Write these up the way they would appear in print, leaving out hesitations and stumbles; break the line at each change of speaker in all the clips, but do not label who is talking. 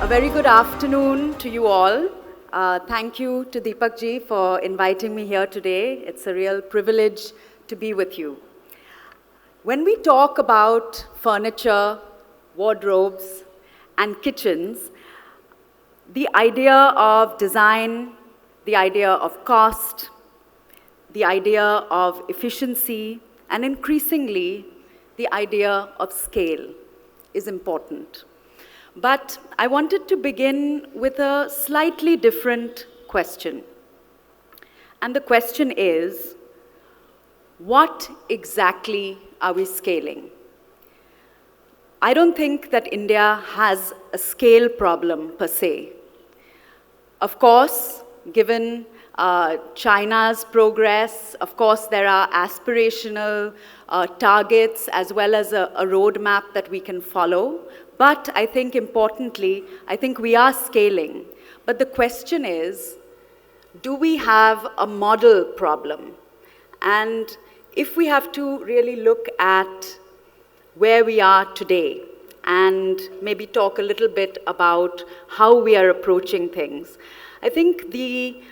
A very good afternoon to you all. Thank you to Deepak ji for inviting me here today. It's a real privilege to be with you. When we talk about furniture, wardrobes, and kitchens, the idea of design, the idea of cost, the idea of efficiency, and increasingly, the idea of scale is important. But I wanted to begin with a slightly different question. And the question is, what exactly are we scaling? I don't think that India has a scale problem per se. Of course, given China's progress, of course, there are aspirational targets as well as a roadmap that we can follow. But I think importantly, I think we are scaling. But the question is, do we have a model problem? And if we have to really look at where we are today and maybe talk a little bit about how we are approaching things, I think the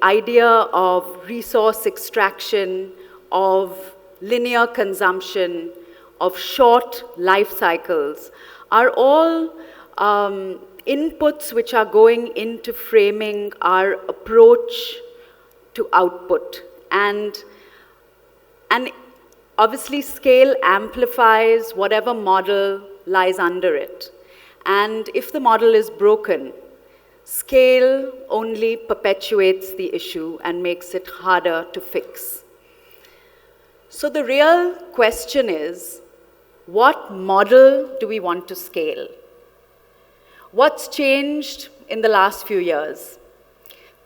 idea of resource extraction, of linear consumption, of short life cycles are all inputs which are going into framing our approach to output. And obviously scale amplifies whatever model lies under it. And if the model is broken, scale only perpetuates the issue and makes it harder to fix. So the real question is, what model do we want to scale? What's changed in the last few years?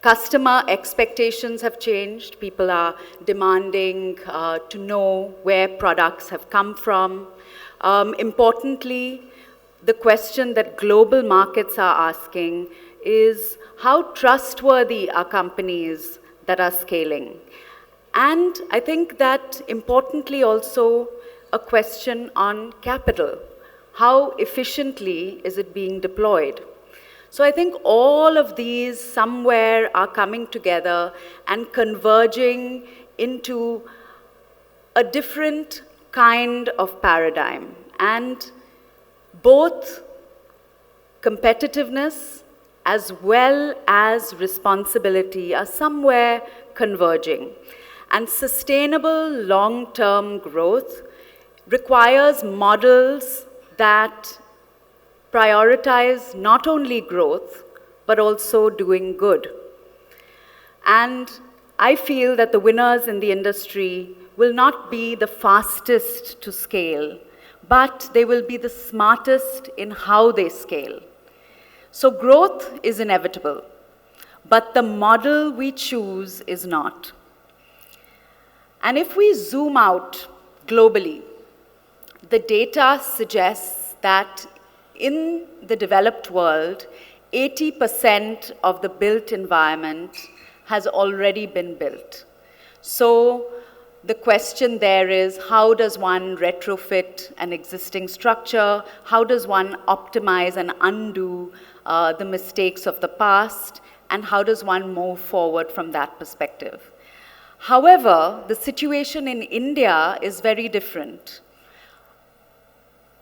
Customer expectations have changed. People are demanding to know where products have come from. Importantly, the question that global markets are asking is, how trustworthy are companies that are scaling? And I think that importantly also, a question on capital. How efficiently is it being deployed? So I think all of these somewhere are coming together and converging into a different kind of paradigm. And both competitiveness as well as responsibility are somewhere converging. And sustainable long-term growth requires models that prioritize not only growth, but also doing good. And I feel that the winners in the industry will not be the fastest to scale, but they will be the smartest in how they scale. So growth is inevitable, but the model we choose is not. And if we zoom out globally, the data suggests that in the developed world, 80% of the built environment has already been built. So the question there is, how does one retrofit an existing structure? How does one optimize and undo the mistakes of the past? And how does one move forward from that perspective? However, the situation in India is very different.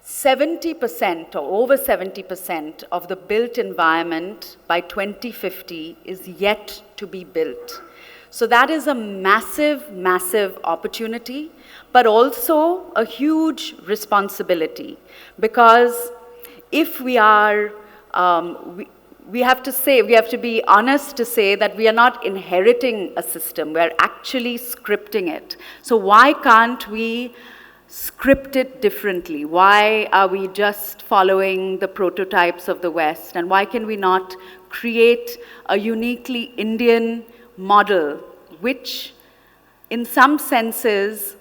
70% or over 70% of the built environment by 2050 is yet to be built. So that is a massive, massive opportunity, but also a huge responsibility. Because if we are, we have to be honest to say that we are not inheriting a system, we're actually scripting it. So why can't we script it differently? Why are we just following the prototypes of the West? And why can we not create a uniquely Indian model, which in some senses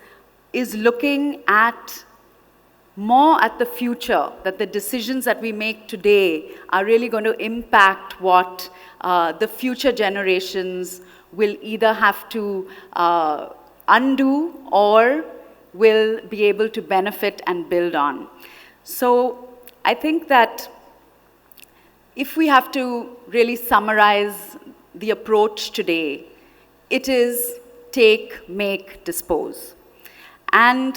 is looking at more at the future, that the decisions that we make today are really going to impact what the future generations will either have to undo or will be able to benefit and build on. So I think that if we have to really summarize the approach today, it is take, make, dispose. And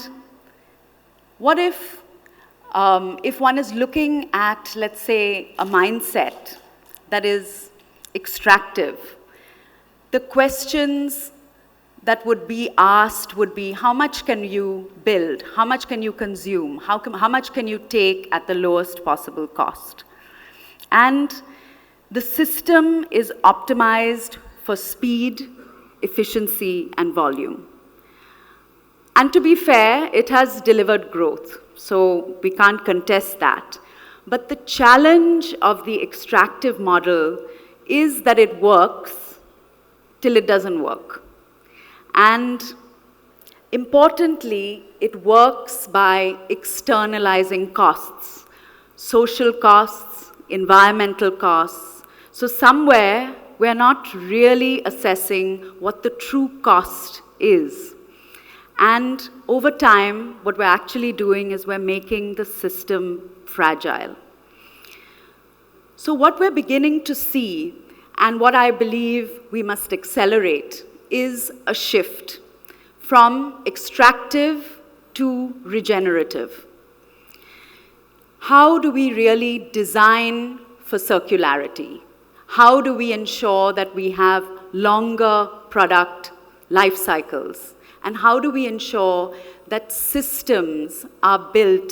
what if one is looking at, let's say, a mindset that is extractive, the questions that would be asked would be, how much can you build? How much can you consume? How much can you take at the lowest possible cost? And the system is optimized for speed, efficiency, and volume. And to be fair, it has delivered growth, so we can't contest that. But the challenge of the extractive model is that it works till it doesn't work. And importantly, it works by externalizing costs, social costs, environmental costs. So somewhere, we're not really assessing what the true cost is. And over time, what we're actually doing is we're making the system fragile. So what we're beginning to see, and what I believe we must accelerate, is a shift from extractive to regenerative. How do we really design for circularity? How do we ensure that we have longer product life cycles? And how do we ensure that systems are built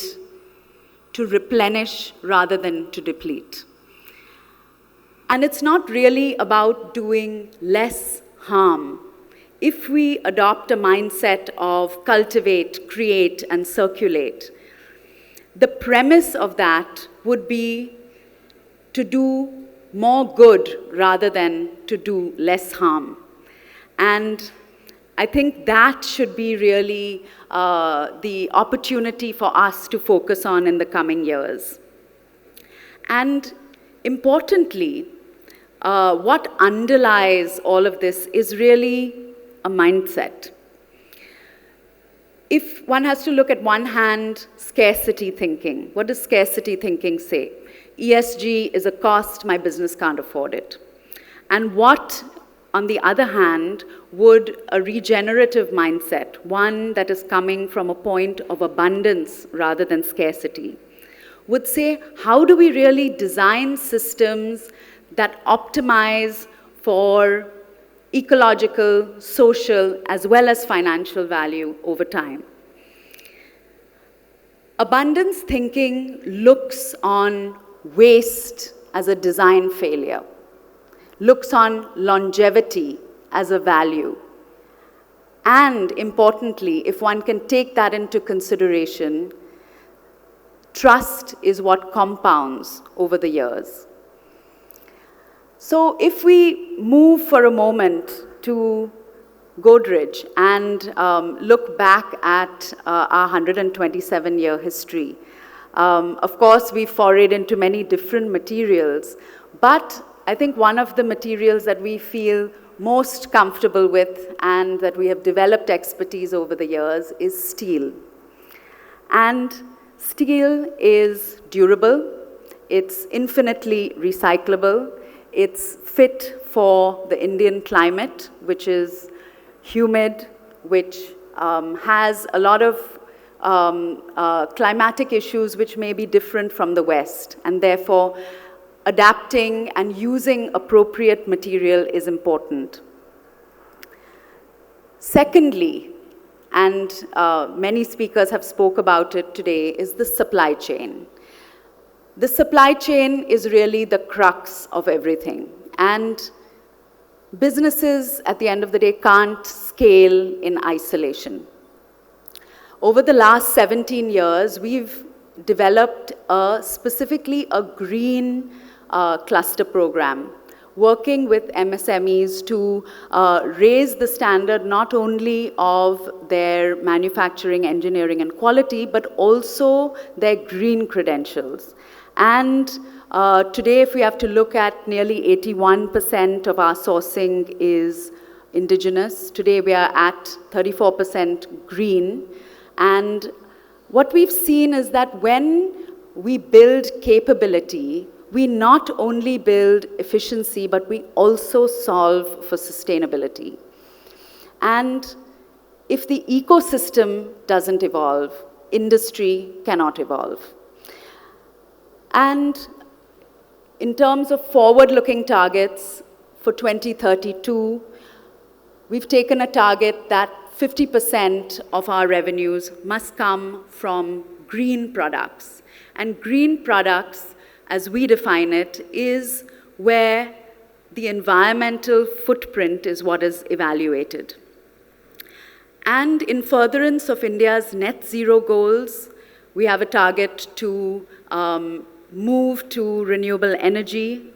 to replenish rather than to deplete? And it's not really about doing less harm. If we adopt a mindset of cultivate, create, and circulate, the premise of that would be to do more good rather than to do less harm. And I think that should be really the opportunity for us to focus on in the coming years. And importantly, what underlies all of this is really a mindset. If one has to look at one hand, scarcity thinking. What does scarcity thinking say? ESG is a cost, my business can't afford it. And what, on the other hand, would a regenerative mindset, one that is coming from a point of abundance rather than scarcity, would say, how do we really design systems that optimize for ecological, social, as well as financial value over time? Abundance thinking looks on waste as a design failure, looks on longevity as a value. And importantly, if one can take that into consideration, trust is what compounds over the years. So if we move for a moment to Godrej and look back at our 127-year history, of course, we forayed into many different materials, but I think one of the materials that we feel most comfortable with and that we have developed expertise over the years is steel. And steel is durable, it's infinitely recyclable, it's fit for the Indian climate, which is humid, which has a lot of climatic issues which may be different from the West, and therefore adapting and using appropriate material is important. Secondly, and many speakers have spoke about it today, is the supply chain. The supply chain is really the crux of everything, and businesses at the end of the day can't scale in isolation. Over the last 17 years, we've developed specifically a green cluster program, working with MSMEs to raise the standard not only of their manufacturing, engineering, and quality, but also their green credentials. And today, if we have to look at nearly 81% of our sourcing is indigenous. Today, we are at 34% green. And what we've seen is that when we build capability, we not only build efficiency, but we also solve for sustainability. And if the ecosystem doesn't evolve, industry cannot evolve. And in terms of forward-looking targets for 2032, we've taken a target that 50% of our revenues must come from green products. And green products, as we define it, is where the environmental footprint is what is evaluated. And in furtherance of India's net zero goals, we have a target to move to renewable energy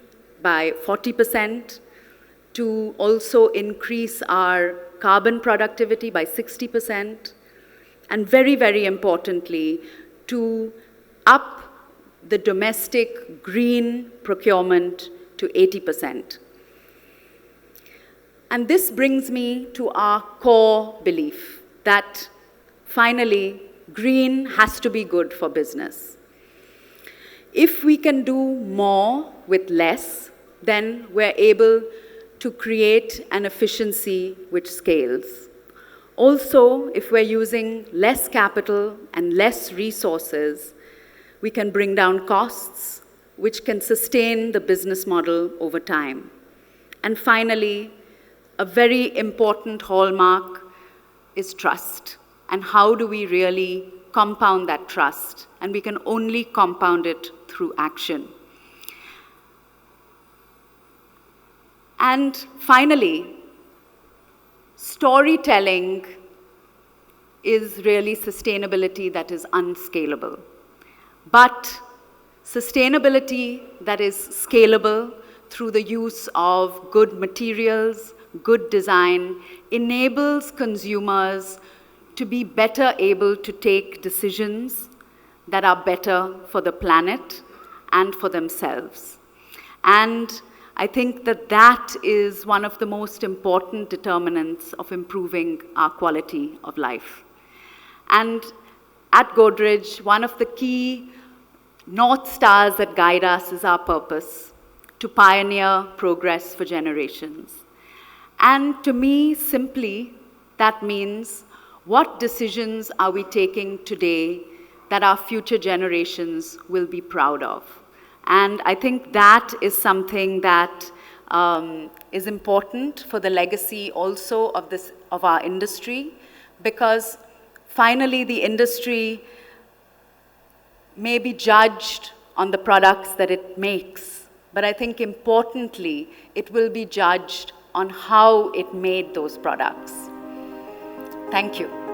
by 40%, to also increase our carbon productivity by 60%, and very, very importantly, to up the domestic green procurement to 80%. And this brings me to our core belief that finally, green has to be good for business. If we can do more with less, then we're able to create an efficiency which scales. Also, if we're using less capital and less resources, we can bring down costs, which can sustain the business model over time. And finally, a very important hallmark is trust. And how do we really compound that trust? And we can only compound it through action. And finally, storytelling is really sustainability that is unscalable. But sustainability that is scalable through the use of good materials, good design, enables consumers to be better able to take decisions that are better for the planet and for themselves. And I think that that is one of the most important determinants of improving our quality of life. And at Godrej, one of the key North Stars that guide us is our purpose, to pioneer progress for generations. And to me, simply, that means what decisions are we taking today that our future generations will be proud of? And I think that is something that is important for the legacy also of our industry, because finally the industry may be judged on the products that it makes, but I think importantly, it will be judged on how it made those products. Thank you.